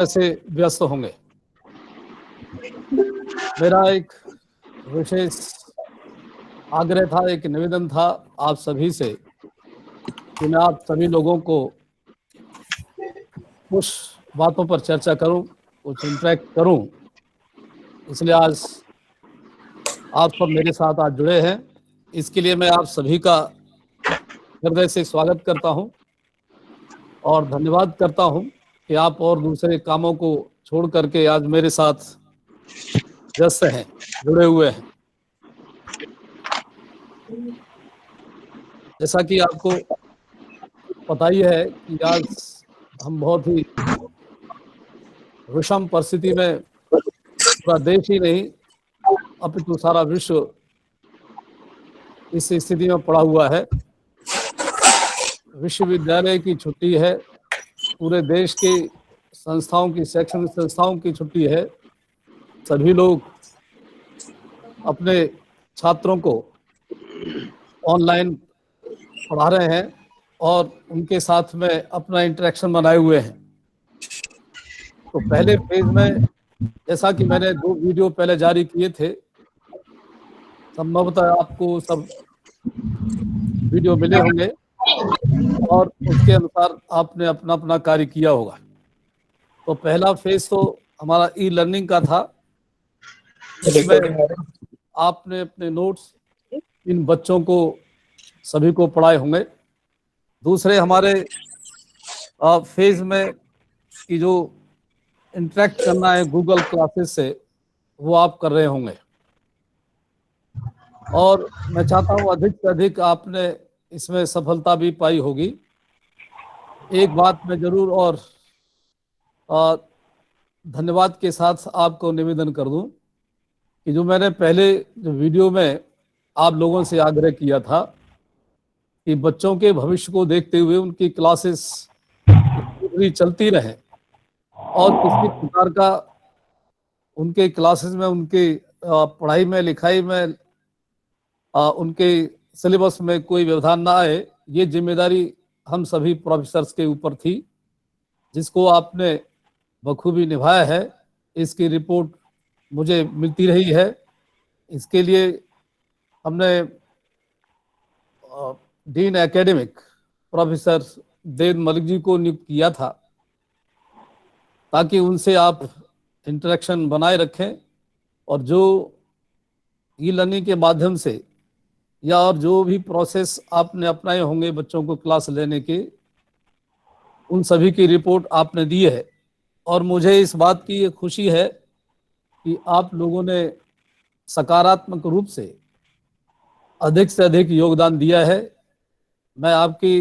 से व्यस्त होंगे। मेरा एक विशेष आग्रह था, एक निवेदन था आप सभी से कि मैं आप सभी लोगों को कुछ बातों पर चर्चा करूं, कुछ इंटरेक्ट करूं। इसलिए आज आप सब मेरे साथ आज जुड़े हैं। इसके लिए मैं आप सभी का हृदय से स्वागत करता हूं और धन्यवाद करता हूं कि आप और दूसरे कामों को छोड़ करके आज मेरे साथ व्यस्त हैं, जुड़े हुए हैं। जैसा कि आपको पता ही है कि आज हम बहुत ही विषम परिस्थिति में, पूरा देश ही नहीं अपितु सारा विश्व इस स्थिति में पड़ा हुआ है। विश्वविद्यालय की छुट्टी है, पूरे देश की संस्थाओं की, शैक्षणिक संस्थाओं की छुट्टी है। सभी लोग अपने छात्रों को ऑनलाइन पढ़ा रहे हैं और उनके साथ में अपना इंटरेक्शन बनाए हुए हैं। तो पहले फेज में, जैसा कि मैंने 2 वीडियो पहले जारी किए थे, संभवतः आपको सब वीडियो मिले होंगे और उसके अनुसार आपने अपना अपना कार्य किया होगा। तो पहला फेज तो हमारा ई लर्निंग का था, जिसमें आपने अपने नोट्स इन बच्चों को सभी को पढ़ाए होंगे। दूसरे हमारे फेज में कि जो इंटरेक्ट करना है गूगल क्लासेस से, वो आप कर रहे होंगे और मैं चाहता हूँ अधिक से अधिक आपने इसमें सफलता भी पाई होगी। एक बात मैं जरूर और धन्यवाद के साथ आपको निवेदन कर दूं कि जो मैंने पहले जो वीडियो में आप लोगों से आग्रह किया था कि बच्चों के भविष्य को देखते हुए उनकी क्लासेस पूरी चलती रहे और किसी प्रकार का उनके क्लासेस में, उनके पढ़ाई में, लिखाई में, उनके सिलेबस में कोई व्यवधान ना आए, ये जिम्मेदारी हम सभी प्रोफेसर्स के ऊपर थी, जिसको आपने बखूबी निभाया है। इसकी रिपोर्ट मुझे मिलती रही है। इसके लिए हमने डीन एकेडमिक प्रोफेसर देव मलिक जी को नियुक्त किया था ताकि उनसे आप इंटरेक्शन बनाए रखें और जो ई लर्निंग के माध्यम से या और जो भी प्रोसेस आपने अपनाए होंगे बच्चों को क्लास लेने के, उन सभी की रिपोर्ट आपने दी है। और मुझे इस बात की खुशी है कि आप लोगों ने सकारात्मक रूप से अधिक से अधिक योगदान दिया है। मैं आपकी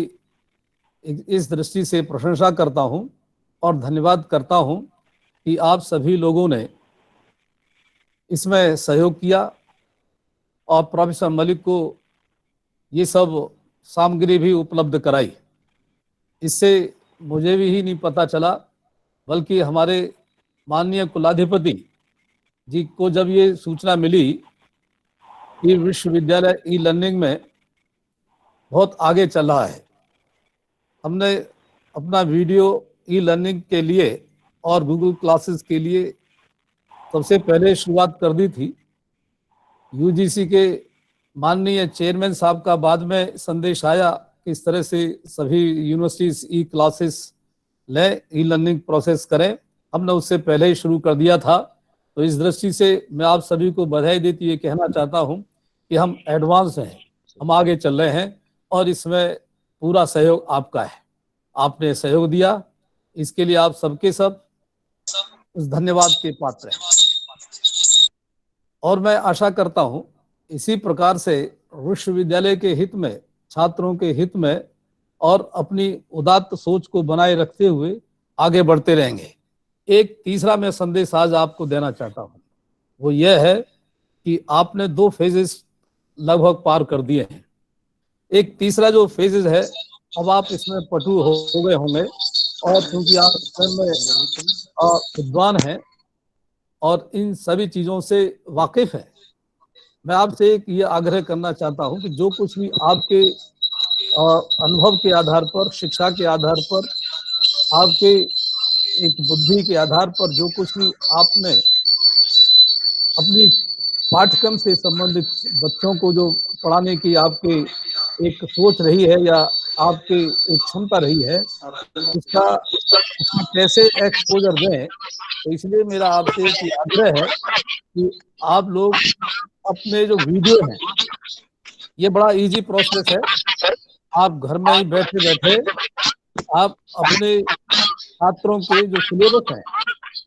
इस दृष्टि से प्रशंसा करता हूं और धन्यवाद करता हूं कि आप सभी लोगों ने इसमें सहयोग किया और प्रोफेसर मलिक को ये सब सामग्री भी उपलब्ध कराई। इससे मुझे भी ही नहीं पता चला, बल्कि हमारे माननीय कुलाधिपति जी को जब ये सूचना मिली कि विश्वविद्यालय ई लर्निंग में बहुत आगे चल रहा है, हमने अपना वीडियो ई लर्निंग के लिए और गूगल क्लासेस के लिए सबसे पहले शुरुआत कर दी थी। यूजीसी के माननीय चेयरमैन साहब का बाद में संदेश आया कि इस तरह से सभी यूनिवर्सिटीज ई क्लासेस लें, ई लर्निंग प्रोसेस करें। हमने उससे पहले ही शुरू कर दिया था। तो इस दृष्टि से मैं आप सभी को बधाई देती ये कहना चाहता हूं कि हम एडवांस हैं, हम आगे चल रहे हैं और इसमें पूरा सहयोग आपका है। आपने सहयोग दिया, इसके लिए आप सबके सब उस धन्यवाद के पात्र हैं। और मैं आशा करता हूं इसी प्रकार से विश्वविद्यालय के हित में, छात्रों के हित में और अपनी उदात्त सोच को बनाए रखते हुए आगे बढ़ते रहेंगे। एक तीसरा मैं संदेश आज आपको देना चाहता हूं, वो यह है कि आपने 2 फेजेस लगभग पार कर दिए हैं। एक तीसरा जो फेजेस है, अब आप इसमें पटु हो गए होंगे और क्योंकि आप इसमें विद्वान हैं और इन सभी चीजों से वाकिफ है, मैं आपसे एक ये आग्रह करना चाहता हूं कि जो कुछ भी आपके अनुभव के आधार पर, शिक्षा के आधार पर, आपके एक बुद्धि के आधार पर जो कुछ भी आपने अपनी पाठ्यक्रम से संबंधित बच्चों को जो पढ़ाने की आपकी एक सोच रही है या आपकी एक क्षमता रही है, उसका उसमें कैसे एक्सपोजर दें। तो इसलिए मेरा आपसे एक आग्रह है कि आप लोग अपने जो वीडियो हैं, ये बड़ा इजी प्रोसेस है। आप घर में ही बैठे बैठे आप अपने छात्रों के जो सिलेबस हैं,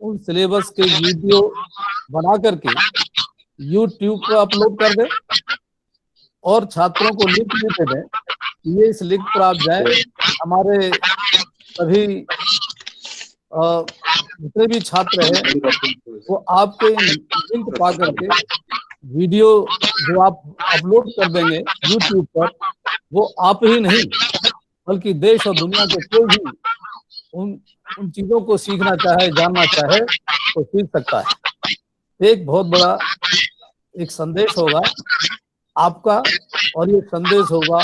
उन सिलेबस के वीडियो बना करके यूट्यूब पर अपलोड कर दें और छात्रों को लिंक भी दे दें। ये इस लिंक पर आप जाएं, हमारे सभी जितने भी छात्र हैं वो आपके लिंक पा करके वीडियो जो आप अपलोड कर देंगे यूट्यूब पर, वो आप ही नहीं बल्कि देश और दुनिया के कोई भी उन उन चीजों को सीखना चाहे, जानना चाहे तो सीख सकता है। एक बहुत बड़ा एक संदेश होगा आपका, और ये संदेश होगा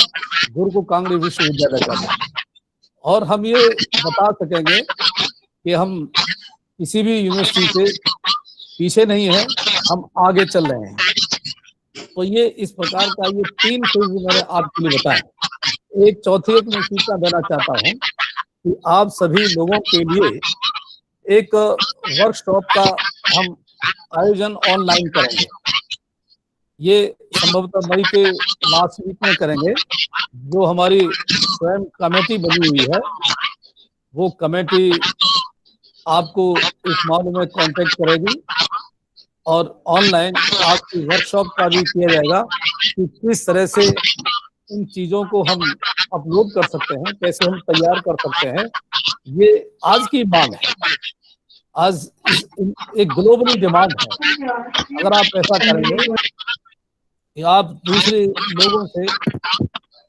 गुरु कांगड़ी विश्वविद्यालय का, और हम ये बता सकेंगे कि हम किसी भी यूनिवर्सिटी से पीछे नहीं है, हम आगे चल रहे हैं। तो ये इस प्रकार का ये 3 फेज मैंने आपके लिए बताया। एक चौथी एक मैं सूचना देना चाहता हूँ कि आप सभी लोगों के लिए एक वर्कशॉप का हम आयोजन ऑनलाइन करेंगे। ये संभवतः मई के लास्ट वीक में करेंगे। जो हमारी स्वयं कमेटी बनी हुई है, वो कमेटी आपको इस मामले में कांटेक्ट करेगी और ऑनलाइन आपकी वर्कशॉप का भी किया जाएगा कि किस तरह से इन चीजों को हम अपलोड कर सकते हैं, कैसे हम तैयार कर सकते हैं। ये आज की मांग है, आज एक ग्लोबली डिमांड है। अगर आप ऐसा करेंगे कि आप दूसरे लोगों से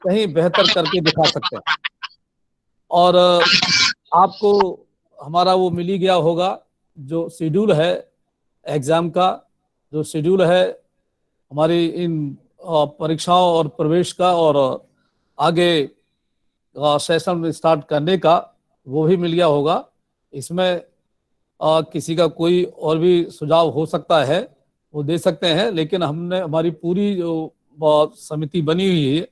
कहीं बेहतर करके दिखा सकते हैं। और आपको हमारा वो मिल ही गया होगा जो शेड्यूल है एग्जाम का, जो शेड्यूल है हमारी इन परीक्षाओं और प्रवेश का और आगे सेशन स्टार्ट करने का, वो भी मिल गया होगा। इसमें किसी का कोई और भी सुझाव हो सकता है वो दे सकते हैं, लेकिन हमने हमारी पूरी जो समिति बनी हुई है,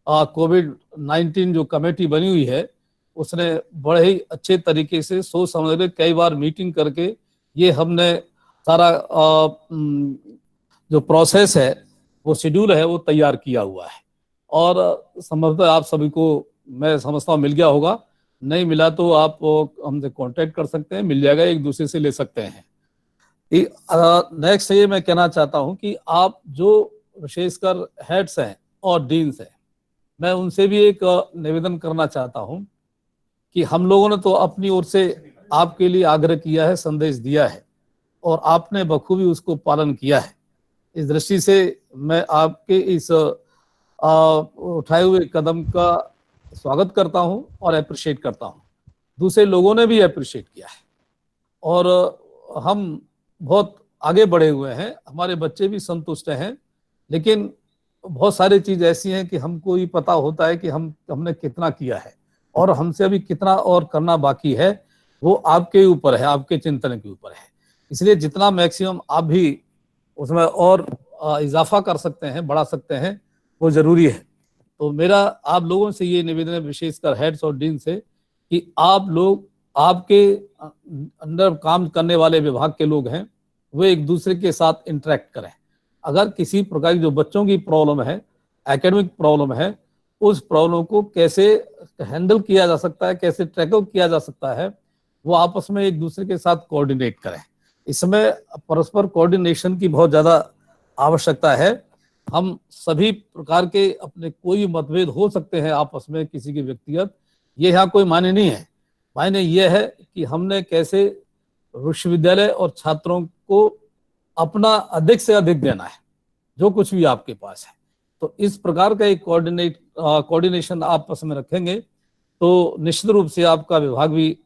कोविड-19 जो कमेटी बनी हुई है, उसने बड़े ही अच्छे तरीके से सोच समझ के कई बार मीटिंग करके ये हमने सारा जो प्रोसेस है, वो शेड्यूल है, वो तैयार किया हुआ है। और संभवतः आप सभी को मैं समझता हूँ मिल गया होगा, नहीं मिला तो आप हमसे कांटेक्ट कर सकते हैं, मिल जाएगा, एक दूसरे से ले सकते हैं। नेक्स्ट ये मैं कहना चाहता हूँ कि आप जो विशेषकर हेड्स हैं और डीन्स हैं, मैं उनसे भी एक निवेदन करना चाहता हूँ कि हम लोगों ने तो अपनी ओर से आपके लिए आग्रह किया है, संदेश दिया है और आपने बखूबी उसको पालन किया है। इस दृष्टि से मैं आपके इस उठाए हुए कदम का स्वागत करता हूं और अप्रिशिएट करता हूं। दूसरे लोगों ने भी अप्रिशिएट किया है और हम बहुत आगे बढ़े हुए हैं, हमारे बच्चे भी संतुष्ट हैं। लेकिन बहुत सारी चीज ऐसी हैं कि हमको ही पता होता है कि हमने कितना किया है और हमसे अभी कितना और करना बाकी है, वो आपके ऊपर है, आपके चिंतन के ऊपर है। इसलिए जितना मैक्सिमम आप भी उसमें और इजाफा कर सकते हैं, बढ़ा सकते हैं, वो जरूरी है। तो मेरा आप लोगों से ये निवेदन है, विशेषकर हेड्स और डीन से, कि आप लोग, आपके अंदर काम करने वाले विभाग के लोग हैं, वो एक दूसरे के साथ इंटरेक्ट करें। अगर किसी प्रकार की जो बच्चों की प्रॉब्लम है, एकेडमिक प्रॉब्लम है, उस प्रॉब्लम को कैसे हैंडल किया जा सकता है, कैसे टैकल किया जा सकता है, वो आपस में एक दूसरे के साथ कोऑर्डिनेट करें। इसमें परस्पर कोऑर्डिनेशन की बहुत ज्यादा आवश्यकता है। हम सभी प्रकार के अपने कोई मतभेद हो सकते हैं आपस में, किसी के व्यक्तिगत, ये यहाँ कोई मायने नहीं है। मायने ये है कि हमने कैसे विश्वविद्यालय और छात्रों को अपना अधिक से अधिक देना है, जो कुछ भी आपके पास है। तो इस प्रकार का एक कोऑर्डिनेशन आपस में रखेंगे तो निश्चित रूप से आपका विभाग भी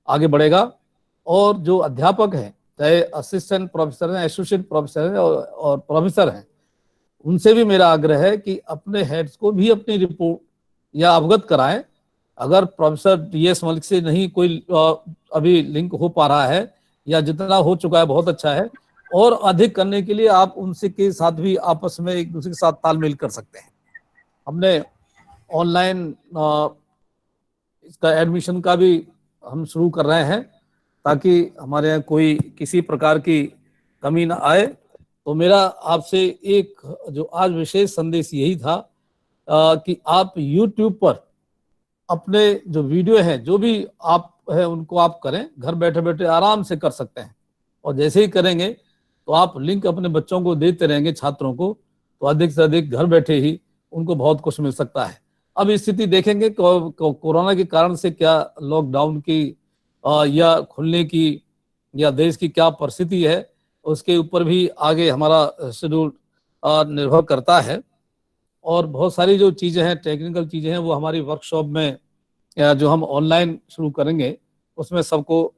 आगे बढ़ेगा। और जो अध्यापक हैं, चाहे असिस्टेंट प्रोफेसर हैं, एसोसिएट प्रोफेसर हैं और प्रोफेसर हैं, उनसे भी मेरा आग्रह है कि अपने हेड्स को भी अपनी रिपोर्ट या अवगत कराएं। अगर प्रोफेसर DS मलिक से नहीं कोई अभी लिंक हो पा रहा है, या जितना हो चुका है बहुत अच्छा है, और अधिक करने के लिए आप उनसे के साथ भी आपस में एक दूसरे के साथ तालमेल कर सकते हैं। हमने ऑनलाइन इसका एडमिशन का भी हम शुरू कर रहे हैं, ताकि हमारे यहाँ कोई किसी प्रकार की कमी ना आए। तो मेरा आपसे एक जो आज विशेष संदेश यही था कि आप YouTube पर अपने जो वीडियो हैं, जो भी आप है उनको आप करें, घर बैठे बैठे आराम से कर सकते हैं। और जैसे ही करेंगे तो आप लिंक अपने बच्चों को देते रहेंगे, छात्रों को, तो अधिक से अधिक घर बैठे ही उनको बहुत कुछ मिल सकता है। अब स्थिति देखेंगे कोरोना के कारण से क्या लॉकडाउन की या खुलने की या देश की क्या परिस्थिति है, उसके ऊपर भी आगे हमारा शेड्यूल निर्भर करता है। और बहुत सारी जो चीज़ें हैं, टेक्निकल चीज़ें हैं, वो हमारी वर्कशॉप में जो हम ऑनलाइन शुरू करेंगे उसमें सबको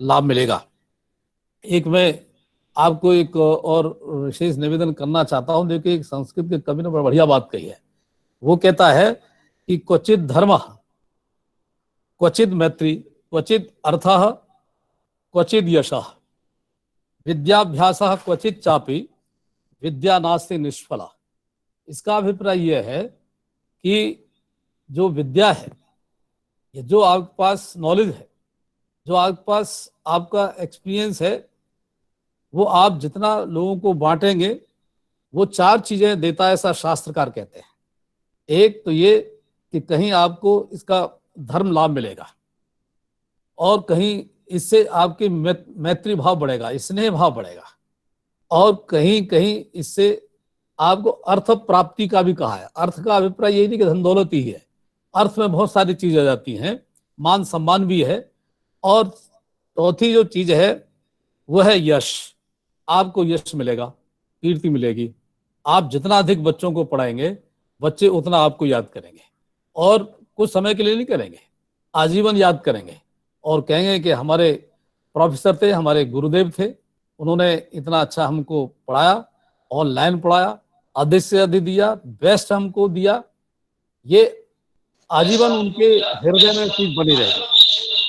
लाभ मिलेगा। एक मैं आपको एक और विशेष निवेदन करना चाहता हूँ। देखिए, एक संस्कृत के कवि ने बड़ा बढ़िया बात कही है। वो कहता है कि क्वचित धर्म, क्वचित मैत्री, क्वचित अर्थ, क्वचित यशः, विद्याभ्यास क्वचित चापि, विद्या नास्ति निष्फला। इसका अभिप्राय यह है कि जो विद्या है, ये जो आपके पास नॉलेज है, जो आपके पास आपका एक्सपीरियंस है, वो आप जितना लोगों को बांटेंगे, वो 4 चीजें देता है, ऐसा शास्त्रकार कहते हैं। एक तो ये कि कहीं आपको इसका धर्म लाभ मिलेगा, और कहीं इससे आपकी मैत्री भाव बढ़ेगा, स्नेह भाव बढ़ेगा, और कहीं कहीं इससे आपको अर्थ प्राप्ति का भी कहा है। अर्थ का अभिप्राय यही नहीं कि धन दौलत ही है, अर्थ में बहुत सारी चीजें आ जाती हैं, मान सम्मान भी है। और चौथी जो चीज है वो है यश। आपको यश मिलेगा, कीर्ति मिलेगी। आप जितना अधिक बच्चों को पढ़ाएंगे, बच्चे उतना आपको याद करेंगे, और कुछ समय के लिए नहीं करेंगे, आजीवन याद करेंगे, और कहेंगे कि हमारे प्रोफेसर थे, हमारे गुरुदेव थे, उन्होंने इतना अच्छा हमको पढ़ाया, ऑनलाइन पढ़ाया, अधिक से अधिक दिया, बेस्ट हमको दिया। ये आजीवन उनके हृदय में चीज बनी रहेगी,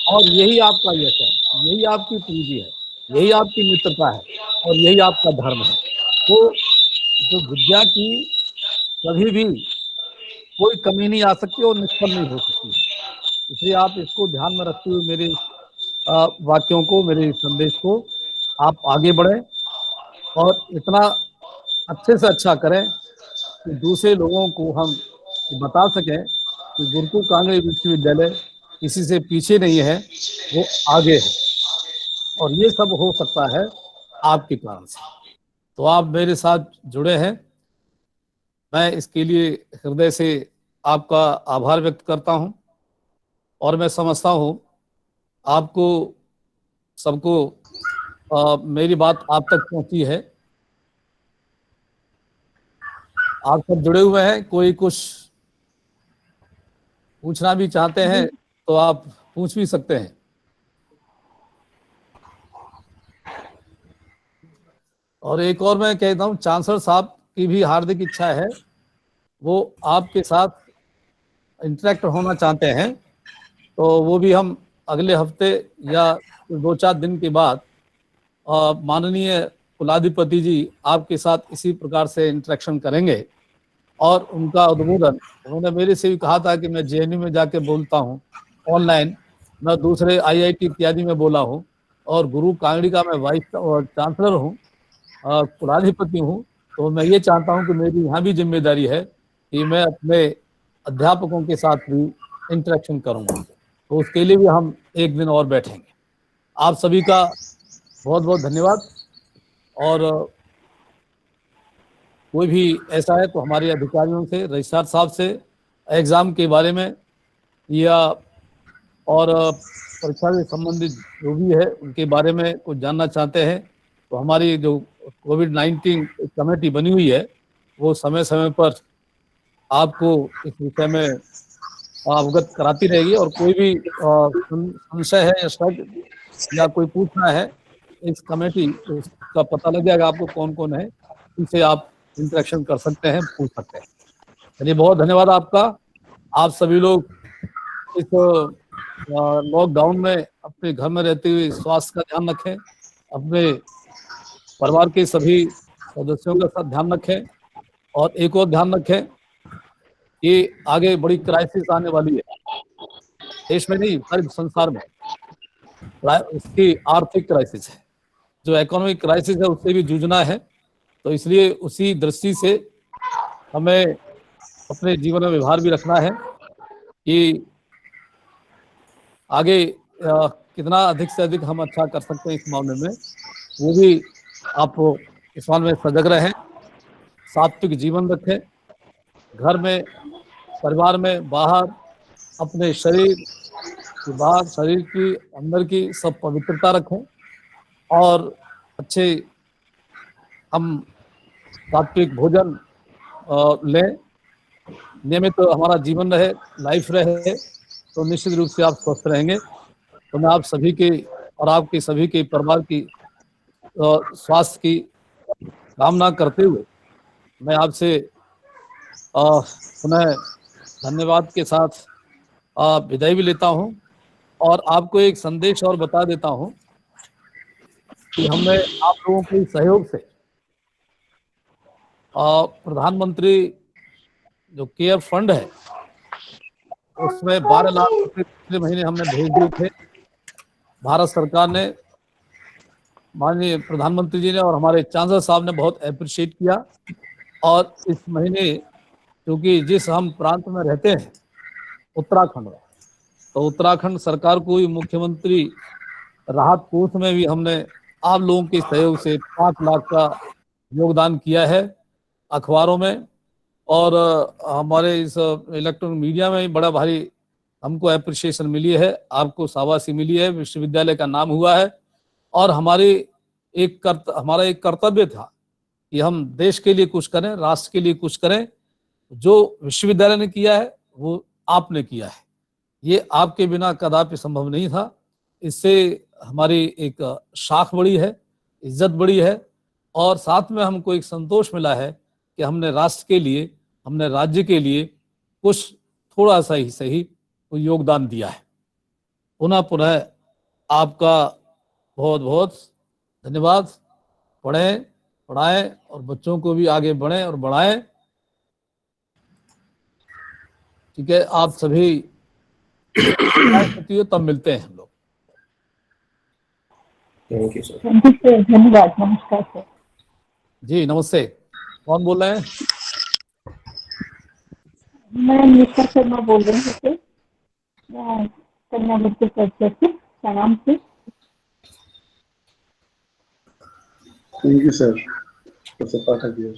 और यही आपका यश है, यही आपकी पूंजी है, यही आपकी मित्रता है, और यही आपका धर्म है। तो जो विद्या की कभी भी कोई कमी नहीं आ सकती और निष्फल नहीं हो सकती। इसलिए आप इसको ध्यान में रखते हुए मेरे वाक्यों को, मेरे संदेश को आप आगे बढ़ें, और इतना अच्छे से अच्छा करें कि दूसरे लोगों को हम बता सकें कि गुरुकुल कांगड़ी विश्वविद्यालय किसी से पीछे नहीं है, वो आगे है, और ये सब हो सकता है आपके कारण से। तो आप मेरे साथ जुड़े हैं, मैं इसके लिए हृदय से आपका आभार व्यक्त करता हूं। और मैं समझता हूं आपको सबको मेरी बात आप तक पहुंची है। आप सब जुड़े हुए हैं, कोई कुछ पूछना भी चाहते हैं तो आप पूछ भी सकते हैं। और एक और मैं कहता हूँ, चांसलर साहब की भी हार्दिक इच्छा है, वो आपके साथ इंटरेक्ट होना चाहते हैं, तो वो भी हम अगले हफ्ते या 2-4 दिन के बाद माननीय कुलाधिपति जी आपके साथ इसी प्रकार से इंटरेक्शन करेंगे। और उनका उद्बोधन, उन्होंने मेरे से भी कहा था कि मैं JNU में जाके बोलता हूँ ऑनलाइन, मैं दूसरे IIT इत्यादि में बोला हूँ, और गुरु कांगड़ी का मैं वाइस चांसलर हूँ, कुलाधिपति हूँ। तो मैं ये चाहता हूँ कि मेरी यहाँ भी जिम्मेदारी है कि मैं अपने अध्यापकों के साथ भी इंटरेक्शन करूँगा। तो उसके लिए भी हम एक दिन और बैठेंगे। आप सभी का बहुत बहुत धन्यवाद। और कोई भी ऐसा है तो हमारे अधिकारियों से, रजिस्ट्रार साहब से एग्जाम के बारे में या और परीक्षा से संबंधित जो भी है उनके बारे में कुछ जानना चाहते हैं, तो हमारी जो कोविड-19 कमेटी बनी हुई है, वो समय समय पर आपको इस विषय में अवगत कराती रहेगी। और कोई भी संशय है या शक या कोई पूछना है, इस कमेटी का पता लग जाएगा आपको कौन कौन है, इनसे आप इंटरेक्शन कर सकते हैं, पूछ सकते हैं। चलिए, बहुत धन्यवाद आपका। आप सभी लोग इस लॉकडाउन में अपने घर में रहते हुए स्वास्थ्य का ध्यान रखें, अपने परिवार के सभी सदस्यों का साथ ध्यान रखें, और एक और ध्यान रखें कि आगे बड़ी क्राइसिस आने वाली है, देश में नहीं सारे संसार में। उसकी आर्थिक क्राइसिस है, जो इकोनॉमिक क्राइसिस है उससे भी जूझना है। तो इसलिए उसी दृष्टि से हमें अपने जीवन में व्यवहार भी रखना है कि आगे कितना अधिक से अधिक हम अच्छा कर सकते हैं इस मामले में, वो भी आप इस मामले में सजग रहें, सात्विक जीवन रखें, घर में, परिवार में, बाहर, अपने शरीर की बाहर, शरीर की अंदर की सब पवित्रता रखें, और अच्छे हम सात्विक भोजन लें, नियमित तो हमारा जीवन रहे, लाइफ रहे, तो निश्चित रूप से आप स्वस्थ रहेंगे। तो मैं आप सभी के और आपके सभी के परिवार की स्वास्थ्य की कामना करते हुए मैं आपसे पुनः धन्यवाद के साथ विदाई भी लेता हूं, और आपको एक संदेश और बता देता हूं कि हमने आप लोगों के सहयोग से प्रधानमंत्री जो केयर फंड है उसमें 12 लाख रुपए पिछले महीने हमने भेज दिए थे। भारत सरकार ने, माननीय प्रधानमंत्री जी ने और हमारे चांसलर साहब ने बहुत अप्रिशिएट किया। और इस महीने क्योंकि जिस हम प्रांत में रहते हैं उत्तराखंड में, तो उत्तराखंड सरकार को ही मुख्यमंत्री राहत कोष में भी हमने आप लोगों के सहयोग से 5 लाख का योगदान किया है अखबारों में, और हमारे इस इलेक्ट्रॉनिक मीडिया में भी बड़ा भारी हमको अप्रिशिएशन मिली है, आपको शाबाशी मिली है, विश्वविद्यालय का नाम हुआ है। और हमारा एक कर्तव्य था कि हम देश के लिए कुछ करें, राष्ट्र के लिए कुछ करें। जो विश्वविद्यालय ने किया है वो आपने किया है, ये आपके बिना कदापि संभव नहीं था। इससे हमारी एक शाख बढ़ी है, इज्जत बढ़ी है, और साथ में हमको एक संतोष मिला है कि हमने राष्ट्र के लिए, हमने राज्य के लिए कुछ थोड़ा सा ही सही कोई योगदान दिया है। पुनः पुनः आपका बहुत बहुत धन्यवाद। पढ़ें, पढ़ाएं और बच्चों को भी आगे बढ़ें और बढ़ाएं। ठीक है, आप सभी होती हो तब मिलते हैं हम लोग। Thank you sir. धन्यवाद। नमस्कार सर। जी नमस्ते, कौन बोल रहे हैं? मैं निष्ठा शर्मा बोल रही हूँ सर, कन्या मध्य परिषद से प्रणाम से। Thank you sir, Pathak ji.